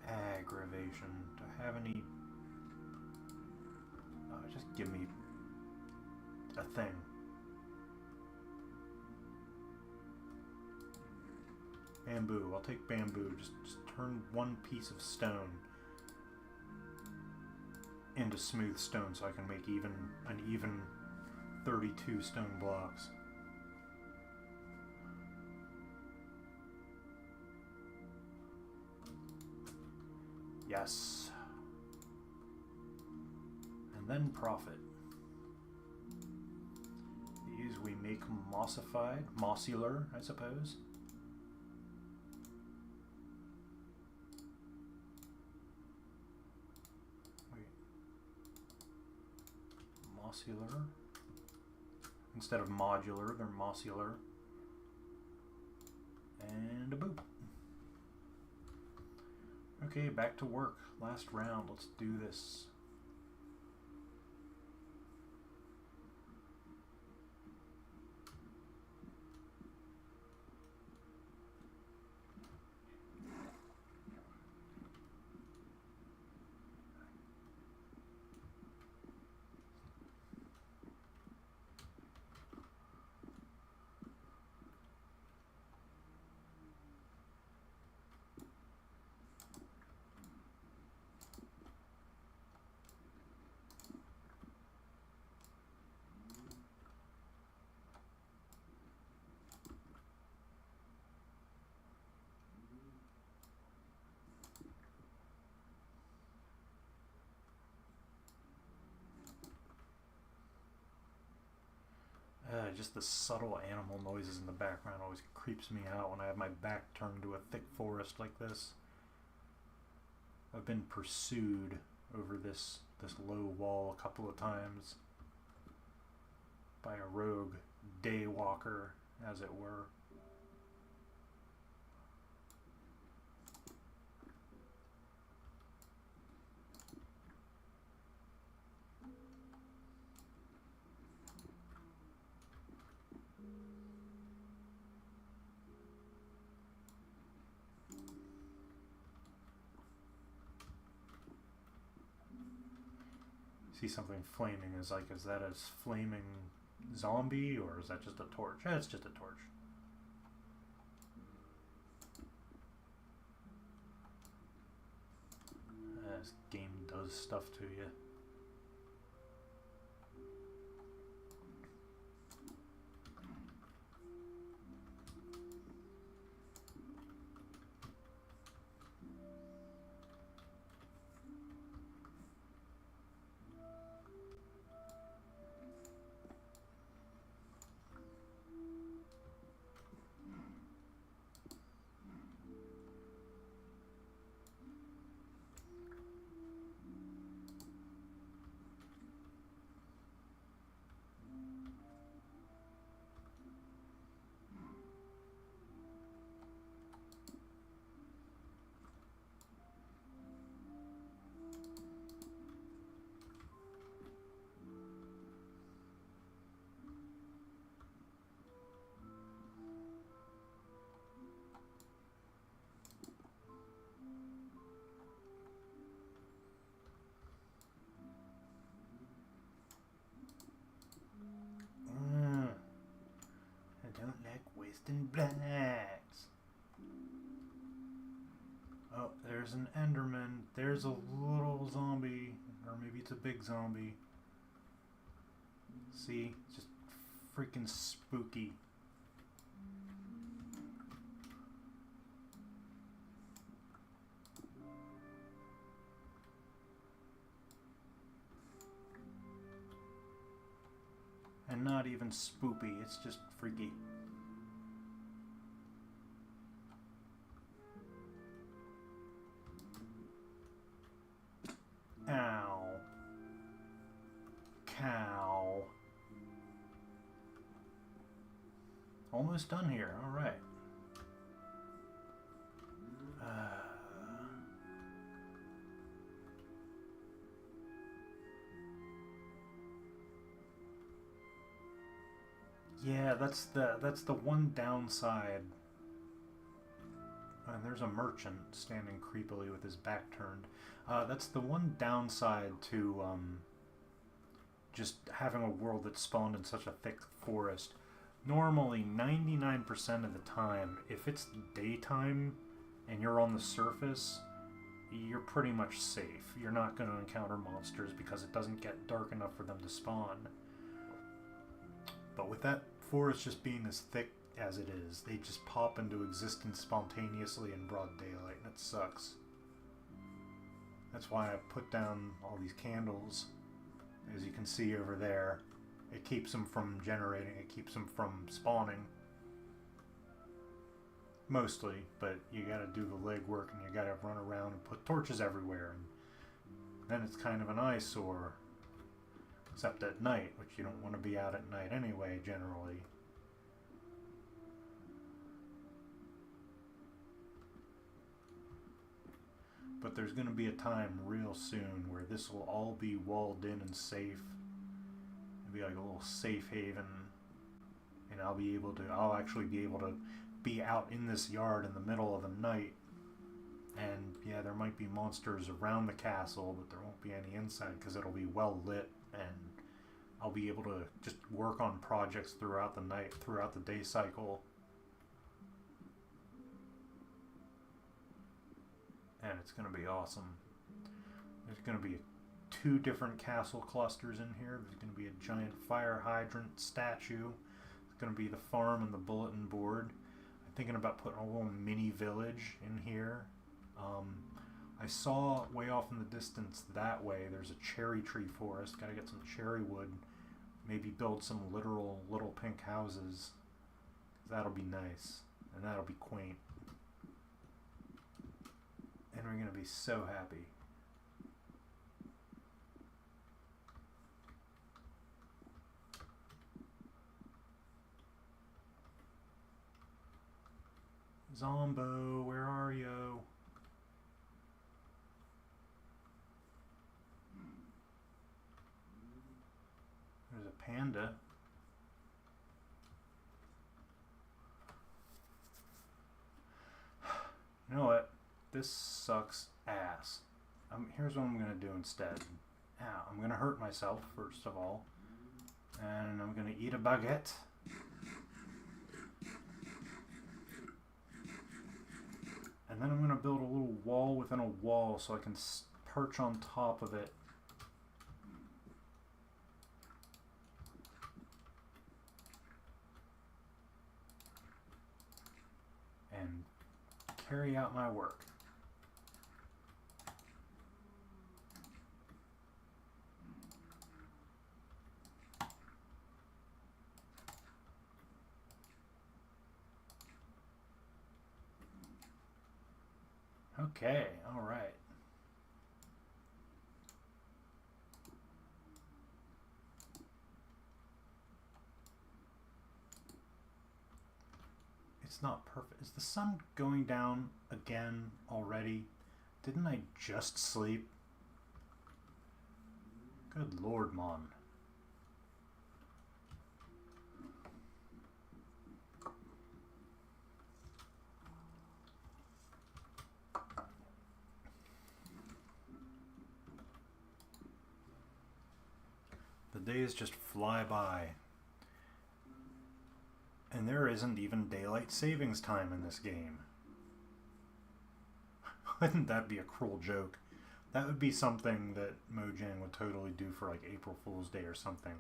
Aggravation. Do I have any... just give me a thing. Bamboo. I'll take bamboo. Just turn one piece of stone into smooth stone so I can make an even 32 stone blocks. Yes. And then profit. These we make mossified, mossular, I suppose. Mossular. Instead of modular, they're mossular. And a boop. Okay, back to work. Last round. Let's do this. Just the subtle animal noises in the background always creeps me out when I have my back turned to a thick forest like this. I've been pursued over this low wall a couple of times by a rogue daywalker, as it were. See something flaming. Is that a flaming zombie, or is that just a torch? It's just a torch. This game does stuff to you. Wasting blacks. Oh, there's an Enderman. There's a little zombie, or maybe it's a big zombie. See, it's just freaking spooky. And not even spoopy, it's just freaky. Ow. Cow. Almost done here, alright. Yeah, that's the one downside. And there's a merchant standing creepily with his back turned. That's the one downside to just having a world that's spawned in such a thick forest. Normally, 99% of the time, if it's daytime and you're on the surface, you're pretty much safe. You're not going to encounter monsters because it doesn't get dark enough for them to spawn. But with that forest just being as thick as it is, they just pop into existence spontaneously in broad daylight, and it sucks. That's why I put down all these candles, as you can see over there. It keeps them from generating, it keeps them from spawning. Mostly, but you gotta do the legwork and you gotta run around and put torches everywhere, and then it's kind of an eyesore. Except at night, which you don't want to be out at night anyway, generally. But there's going to be a time real soon where this will all be walled in and safe. It'll be like a little safe haven. And I'll actually be able to be out in this yard in the middle of the night. And yeah, there might be monsters around the castle, but there won't be any inside because it'll be well lit, and I'll be able to just work on projects throughout the night, throughout the day cycle. And it's going to be awesome. There's going to be 2 different castle clusters in here. There's going to be a giant fire hydrant statue. It's going to be the farm and the bulletin board. I'm thinking about putting a little mini village in here. I saw way off in the distance that way there's a cherry tree forest. Gotta get some cherry wood. Maybe build some literal little pink houses. That'll be nice. And that'll be quaint. And we're gonna be so happy. Zombo, where are you? There's a panda. You know what? This sucks ass. Here's what I'm going to do instead. Now, I'm going to hurt myself, first of all. And I'm going to eat a baguette. And then I'm going to build a little wall within a wall so I can perch on top of it. And carry out my work. Okay, all right. It's not perfect. Is the sun going down again already? Didn't I just sleep? Good Lord, Mon. The days just fly by. And there isn't even daylight savings time in this game. Wouldn't that be a cruel joke? That would be something that Mojang would totally do for like April Fool's Day or something.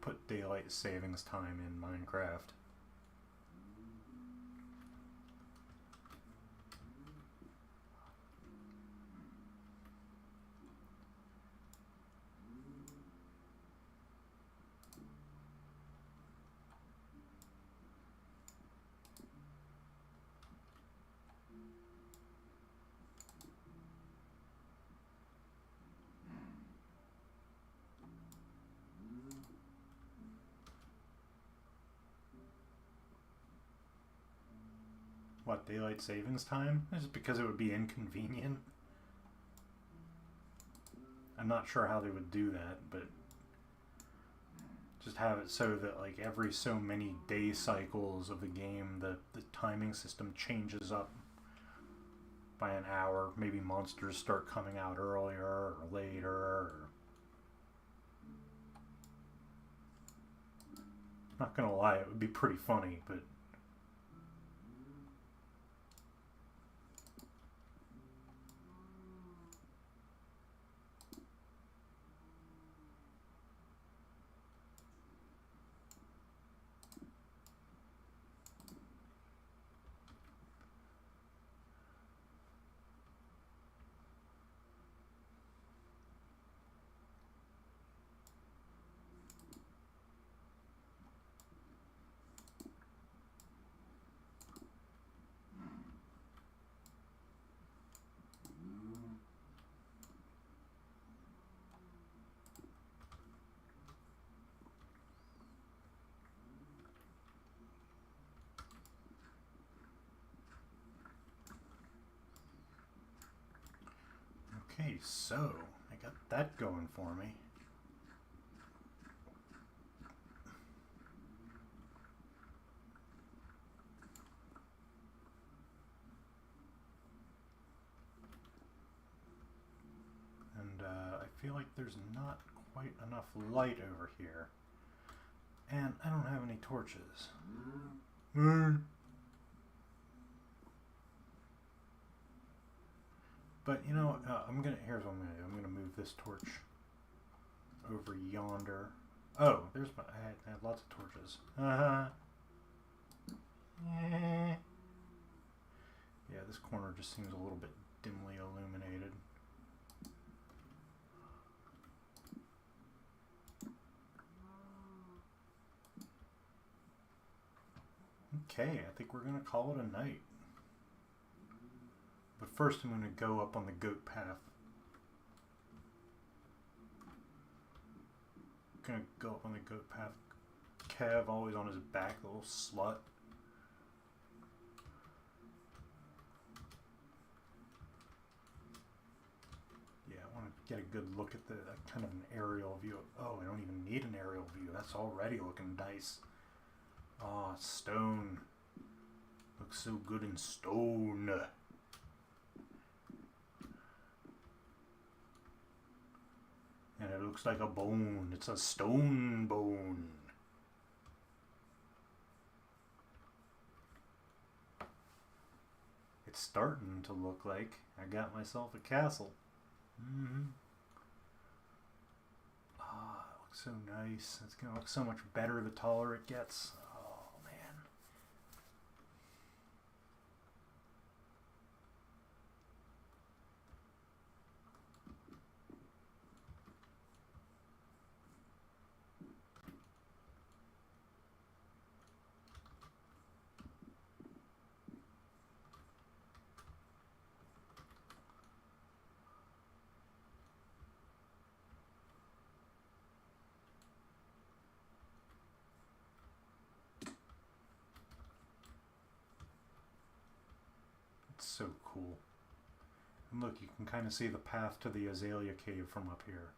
Put daylight savings time in Minecraft. What, daylight savings time? Is it because it would be inconvenient? I'm not sure how they would do that, but just have it so that like every so many day cycles of the game, the timing system changes up by an hour. Maybe monsters start coming out earlier or later. Or... Not gonna lie, it would be pretty funny, but okay, so I got that going for me. And I feel like there's not quite enough light over here. And I don't have any torches. But you know, here's what I'm gonna do. I'm gonna move this torch over yonder. Oh, there's my. I have lots of torches. Yeah, this corner just seems a little bit dimly illuminated. Okay, I think we're gonna call it a night. But first I'm going to go up on the goat path. Gonna go up on the goat path. Kev always on his back, little slut. Yeah, I want to get a good look at the kind of an aerial view. Oh, I don't even need an aerial view. That's already looking nice. Ah, stone. Looks so good in stone. And it looks like a bone. It's a stone bone. It's starting to look like I got myself a castle. Ah, it looks so nice. It's gonna look so much better the taller it gets. Oh man. It's so cool. And look, you can kind of see the path to the Azalea Cave from up here.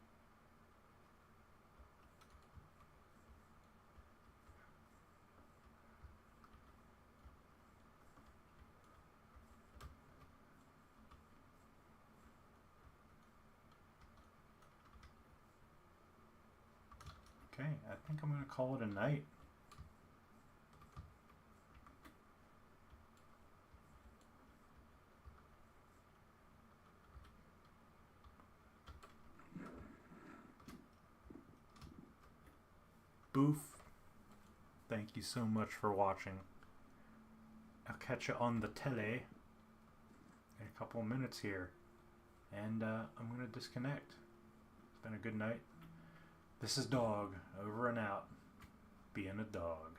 Okay, I think I'm going to call it a night. Boof. Thank you so much for watching. I'll catch you on the tele in a couple of minutes here. And I'm going to disconnect. It's been a good night. This is Dog, over and out, being a dog.